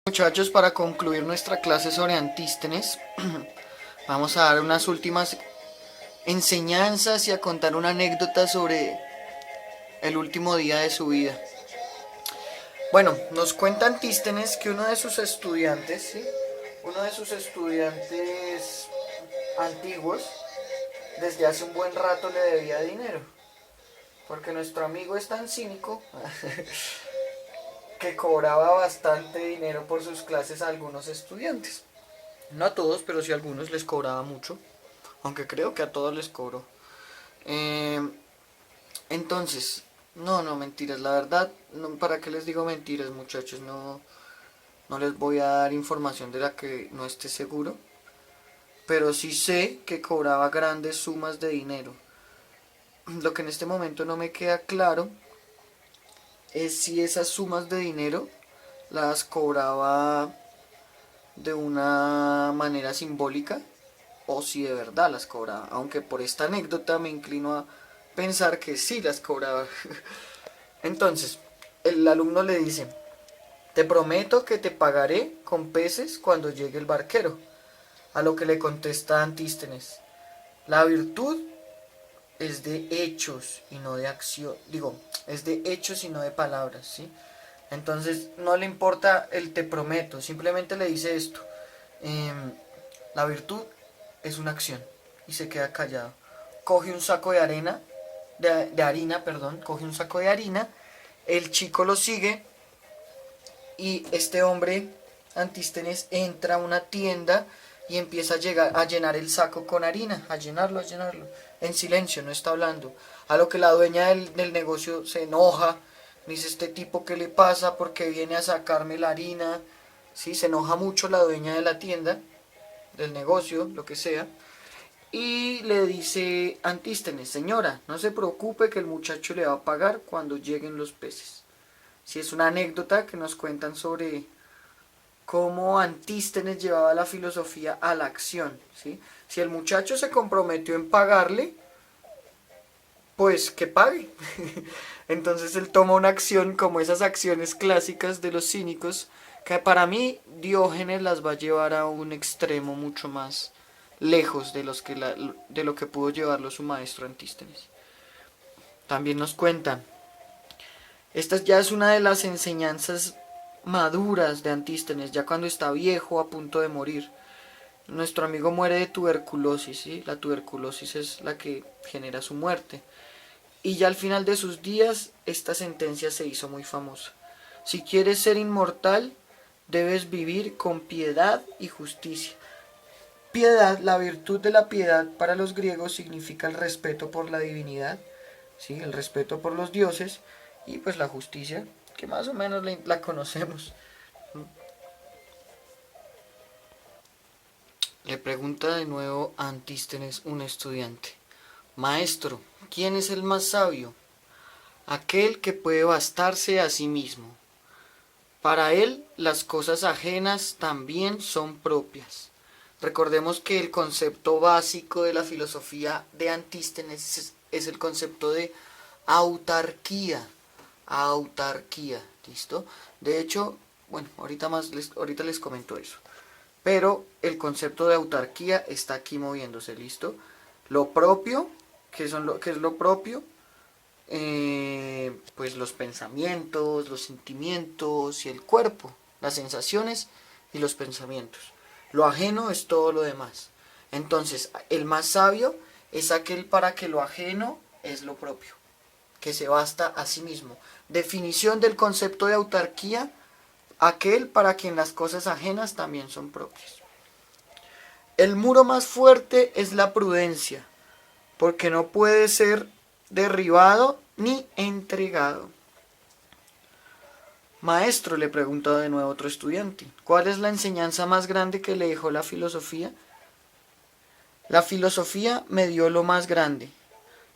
Muchachos, para concluir nuestra clase sobre Antístenes, vamos a dar unas últimas enseñanzas y a contar una anécdota sobre el último día de su vida. Bueno, nos cuenta Antístenes que uno de sus estudiantes, ¿sí? Uno de sus estudiantes antiguos, desde hace un buen rato le debía dinero. Porque nuestro amigo es tan cínico que cobraba bastante dinero por sus clases a algunos estudiantes. No a todos, pero sí a algunos les cobraba mucho. Aunque creo que a todos les cobró. Eh, entonces, no, mentiras. La verdad, no, ¿para qué les digo mentiras, muchachos? No les voy a dar información de la que no esté seguro. Pero sí sé que cobraba grandes sumas de dinero. Lo que en este momento no me queda claro es si esas sumas de dinero las cobraba de una manera simbólica o si de verdad las cobraba. Aunque por esta anécdota me inclino a pensar que sí las cobraba. Entonces, el alumno le dice, te prometo que te pagaré con peces cuando llegue el barquero. A lo que le contesta Antístenes, la virtud es de hechos y no de acción. Digo, es de hechos y no de palabras, ¿sí? Entonces, no le importa el te prometo, simplemente le dice esto. Eh, la virtud es una acción. Y se queda callado. Coge un saco de arena, de harina, perdón, coge un saco de harina. El chico lo sigue y este hombre, Antístenes, entra a una tienda y empieza a llenar el saco con harina, a llenarlo, en silencio, no está hablando. A lo que la dueña del negocio se enoja, dice, este tipo, ¿qué le pasa? Porque viene a sacarme la harina. Sí, se enoja mucho la dueña de la tienda, del negocio, lo que sea. Y le dice Antístenes, señora, no se preocupe que el muchacho le va a pagar cuando lleguen los peces. Si es una anécdota que nos cuentan sobre cómo Antístenes llevaba la filosofía a la acción, ¿sí? Si el muchacho se comprometió en pagarle, pues que pague. Entonces él toma una acción como esas acciones clásicas de los cínicos, que para mí Diógenes las va a llevar a un extremo mucho más lejos de lo que pudo llevarlo su maestro Antístenes. También nos cuentan, esta ya es una de las enseñanzas maduras de Antístenes, ya cuando está viejo, a punto de morir. Nuestro amigo muere de tuberculosis, ¿sí? La tuberculosis es la que genera su muerte. Y ya al final de sus días, esta sentencia se hizo muy famosa. Si quieres ser inmortal, debes vivir con piedad y justicia. Piedad, la virtud de la piedad para los griegos significa el respeto por la divinidad, ¿sí? El respeto por los dioses y pues la justicia, que más o menos la conocemos. Le pregunta de nuevo a Antístenes un estudiante. Maestro, ¿quién es el más sabio? Aquel que puede bastarse a sí mismo. Para él las cosas ajenas también son propias. Recordemos que el concepto básico de la filosofía de Antístenes es el concepto de autarquía. Autarquía, ¿listo? De hecho, bueno, ahorita les comento eso. Pero el concepto de autarquía está aquí moviéndose, ¿listo? Lo propio, ¿qué es lo propio? Pues los pensamientos, los sentimientos y el cuerpo, las sensaciones y los pensamientos. Lo ajeno es todo lo demás. Entonces, el más sabio es aquel para que lo ajeno es lo propio, que se basta a sí mismo. Definición del concepto de autarquía, aquel para quien las cosas ajenas también son propias. El muro más fuerte es la prudencia, porque no puede ser derribado ni entregado. Maestro, le preguntó de nuevo otro estudiante, ¿cuál es la enseñanza más grande que le dejó la filosofía? La filosofía me dio lo más grande,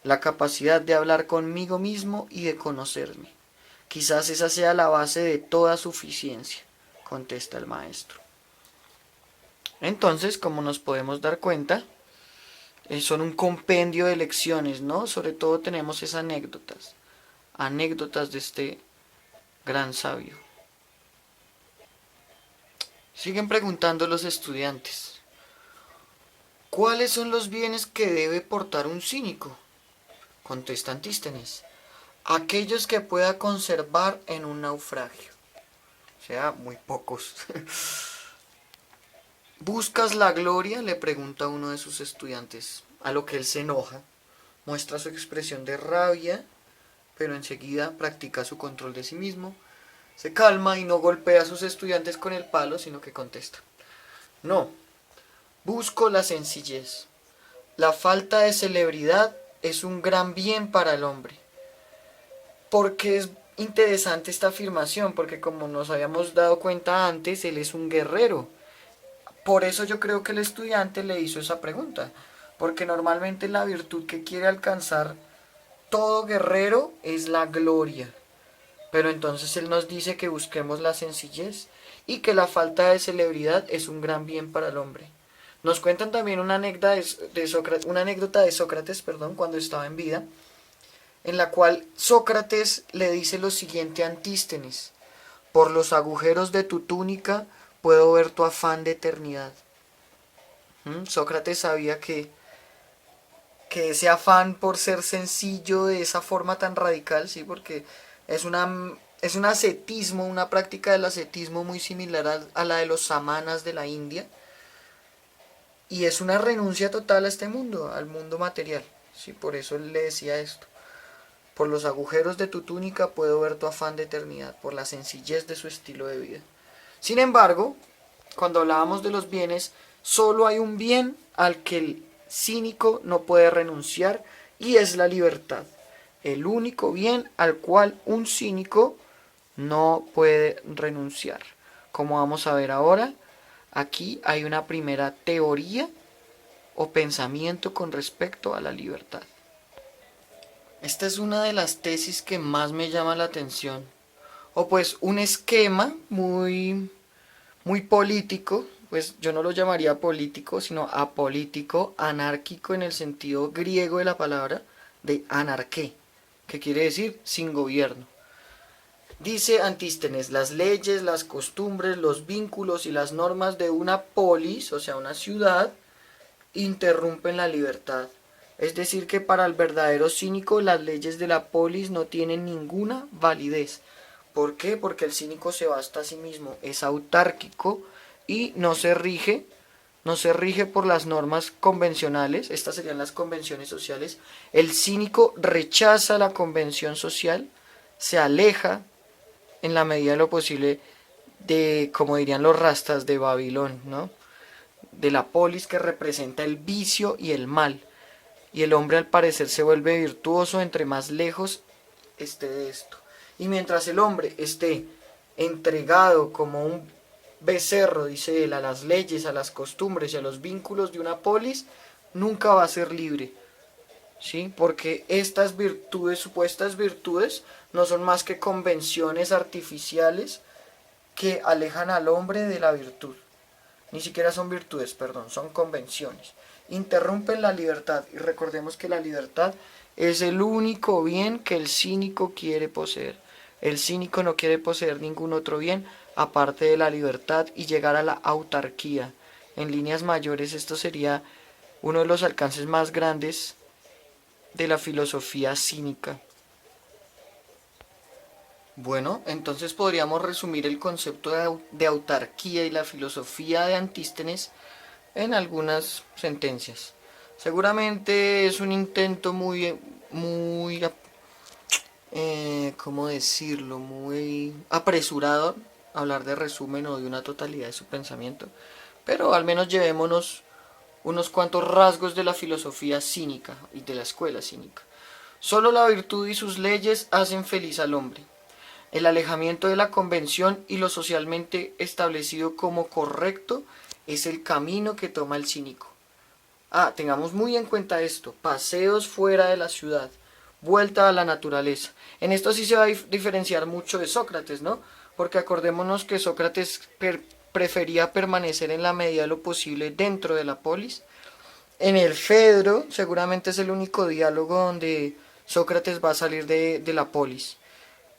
la capacidad de hablar conmigo mismo y de conocerme. Quizás esa sea la base de toda suficiencia, contesta el maestro. Entonces, como nos podemos dar cuenta, son un compendio de lecciones, ¿no? Sobre todo tenemos esas anécdotas de este gran sabio. Siguen preguntando los estudiantes. ¿Cuáles son los bienes que debe portar un cínico? Contesta Antístenes. Aquellos que pueda conservar en un naufragio. O sea, muy pocos. ¿Buscas la gloria?, le pregunta uno de sus estudiantes, a lo que él se enoja, muestra su expresión de rabia, pero enseguida practica su control de sí mismo, se calma y no golpea a sus estudiantes con el palo, sino que contesta. No, busco la sencillez. La falta de celebridad es un gran bien para el hombre. Porque es interesante esta afirmación, porque como nos habíamos dado cuenta antes, él es un guerrero. Por eso yo creo que el estudiante le hizo esa pregunta, porque normalmente la virtud que quiere alcanzar todo guerrero es la gloria. Pero entonces él nos dice que busquemos la sencillez y que la falta de celebridad es un gran bien para el hombre. Nos cuentan también una anécdota de Sócrates, cuando estaba en vida, en la cual Sócrates le dice lo siguiente a Antístenes: por los agujeros de tu túnica puedo ver tu afán de eternidad. Sócrates sabía que ese afán por ser sencillo de esa forma tan radical, sí, porque es un ascetismo, una práctica del ascetismo muy similar a la de los samanas de la India, y es una renuncia total a este mundo, al mundo material. Sí, por eso él le decía esto. Por los agujeros de tu túnica puedo ver tu afán de eternidad, por la sencillez de su estilo de vida. Sin embargo, cuando hablábamos de los bienes, solo hay un bien al que el cínico no puede renunciar, y es la libertad. El único bien al cual un cínico no puede renunciar. Como vamos a ver ahora, aquí hay una primera teoría o pensamiento con respecto a la libertad. Esta es una de las tesis que más me llama la atención. O pues un esquema muy político, pues yo no lo llamaría político, sino apolítico, anárquico en el sentido griego de la palabra, de anarqué, que quiere decir sin gobierno. Dice Antístenes: las leyes, las costumbres, los vínculos y las normas de una polis, o sea, una ciudad, interrumpen la libertad. Es decir, que para el verdadero cínico las leyes de la polis no tienen ninguna validez. ¿Por qué? Porque el cínico se basta a sí mismo, es autárquico y no se rige por las normas convencionales. Estas serían las convenciones sociales. El cínico rechaza la convención social, se aleja en la medida de lo posible de, como dirían los rastas, de Babilón, ¿no? De la polis, que representa el vicio y el mal. Y el hombre al parecer se vuelve virtuoso entre más lejos esté de esto. Y mientras el hombre esté entregado como un becerro, dice él, a las leyes, a las costumbres y a los vínculos de una polis, nunca va a ser libre. ¿Sí? Porque estas virtudes, supuestas virtudes, no son más que convenciones artificiales que alejan al hombre de la virtud. Ni siquiera son virtudes, son convenciones. Interrumpen la libertad, y recordemos que la libertad es el único bien que el cínico quiere poseer. El cínico no quiere poseer ningún otro bien aparte de la libertad y llegar a la autarquía. En líneas mayores, esto sería uno de los alcances más grandes de la filosofía cínica. Bueno, entonces podríamos resumir el concepto de autarquía y la filosofía de Antístenes en algunas sentencias. Seguramente es un intento ¿cómo decirlo? Muy apresurado hablar de resumen o de una totalidad de su pensamiento, pero al menos llevémonos unos cuantos rasgos de la filosofía cínica y de la escuela cínica. Solo la virtud y sus leyes hacen feliz al hombre. El alejamiento de la convención y lo socialmente establecido como correcto es el camino que toma el cínico. Tengamos muy en cuenta esto: paseos fuera de la ciudad, vuelta a la naturaleza. En esto sí se va a diferenciar mucho de Sócrates, ¿no? Porque acordémonos que Sócrates prefería permanecer en la medida de lo posible dentro de la polis. En el Fedro seguramente es el único diálogo donde Sócrates va a salir de la polis.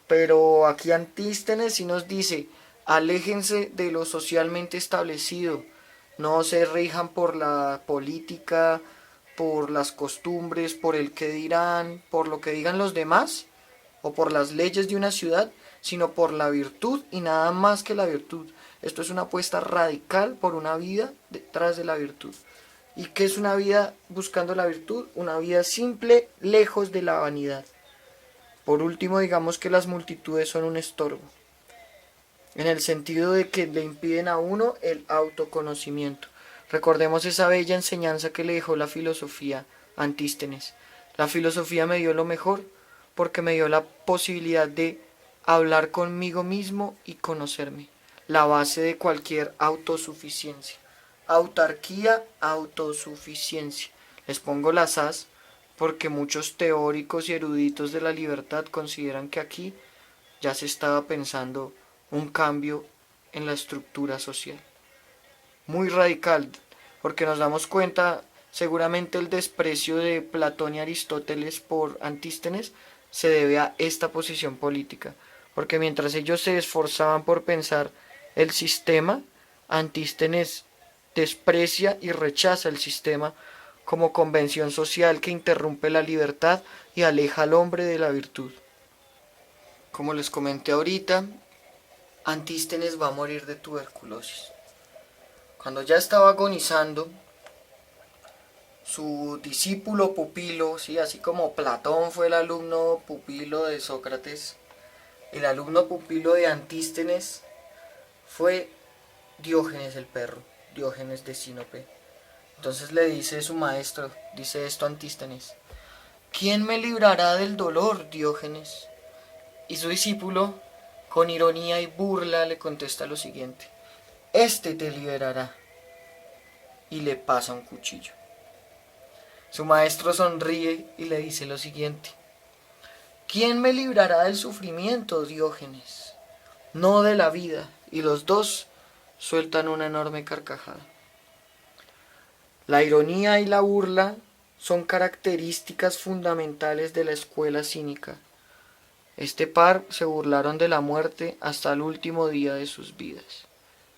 Pero aquí Antístenes sí nos dice: Aléjense de lo socialmente establecido. No se rijan por la política, por las costumbres, por el que dirán, por lo que digan los demás o por las leyes de una ciudad, sino por la virtud y nada más que la virtud. Esto es una apuesta radical por una vida detrás de la virtud. ¿Y qué es una vida buscando la virtud? Una vida simple, lejos de la vanidad. Por último, digamos que las multitudes son un estorbo, en el sentido de que le impiden a uno el autoconocimiento. Recordemos esa bella enseñanza que le dejó la filosofía a Antístenes. La filosofía me dio lo mejor porque me dio la posibilidad de hablar conmigo mismo y conocerme, la base de cualquier autosuficiencia. Autarquía, autosuficiencia. Les pongo las as porque muchos teóricos y eruditos de la libertad consideran que aquí ya se estaba pensando un cambio en la estructura social. Muy radical, porque nos damos cuenta, seguramente el desprecio de Platón y Aristóteles por Antístenes se debe a esta posición política, porque mientras ellos se esforzaban por pensar el sistema, Antístenes desprecia y rechaza el sistema como convención social que interrumpe la libertad y aleja al hombre de la virtud. Como les comenté ahorita, Antístenes va a morir de tuberculosis. Cuando ya estaba agonizando, su discípulo pupilo, ¿sí? Así como Platón fue el alumno pupilo de Sócrates, el alumno pupilo de Antístenes fue Diógenes el perro, Diógenes de Sinope. Entonces le dice su maestro, dice esto a Antístenes: ¿quién me librará del dolor, Diógenes? Y su discípulo, con ironía y burla, le contesta lo siguiente: este te liberará. Y le pasa un cuchillo. Su maestro sonríe y le dice lo siguiente: ¿quién me librará del sufrimiento, Diógenes? No de la vida. Y los dos sueltan una enorme carcajada. La ironía y la burla son características fundamentales de la escuela cínica. Este par se burlaron de la muerte hasta el último día de sus vidas.